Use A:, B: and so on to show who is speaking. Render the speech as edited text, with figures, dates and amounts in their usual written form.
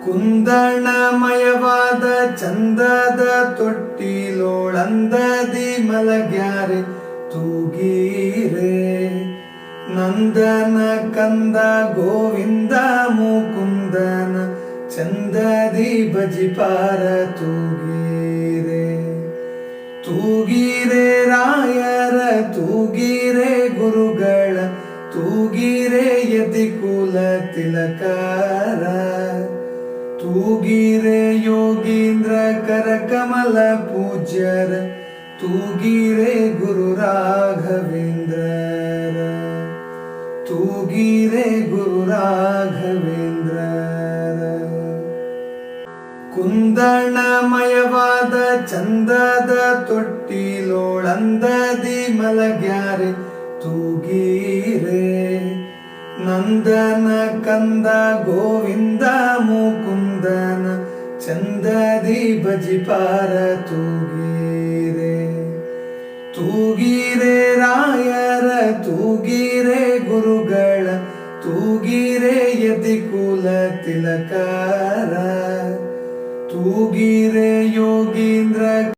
A: ಕುಂದಣಮಯವಾದ ಚಂದದ ತೊಟ್ಟಿಲೋಳಂದದಿ ಮಲಗ್ಯಾರೆ ತೂಗೀರೆ. ನಂದನ ಕಂದ ಗೋವಿಂದ ಮುಕುಂದನ ಚಂದದಿ ಬಜಿಪಾರ ತೂಗೀರೆ. ತೂಗೀರೆ ರಾಯರ ತೂಗೀರೆ ಗುರುಗಳ ತೂಗೀರೆ ಯತಿಕುಲ ತಿಲಕರ. ತೂಗೀರೆ ಯೋಗೀಂದ್ರ ಕರಕಮಲ ಪೂಜ್ಯರ ತೂಗೀರೆ ಗುರು ರಾಘವೇಂದ್ರರ. ತೂಗೀರೆ ಗುರು ರಾಘವೇಂದ್ರರ. ಕುಂದಣಮಯವಾದ ಚಂದದ ತೊಟ್ಟಿಲೋಳಂದದಿ ಮಲಗ್ಯಾರೆ ತೂಗೀರೆ. ನಂದನ ಕಂದ ಗೋವಿಂದ ಮುಕುಂದನ ಚಂದದಿ ಬಜಿಪಾರ ತೂಗೀರೆ. ತೂಗೀರೆ ರಾಯರ ತೂಗೀರೆ ಗುರುಗಳ ತೂಗೀರೆ ಯತಿಕುಲ ತಿಲಕರ. ತೂಗೀರೆ ಯೋಗೀಂದ್ರ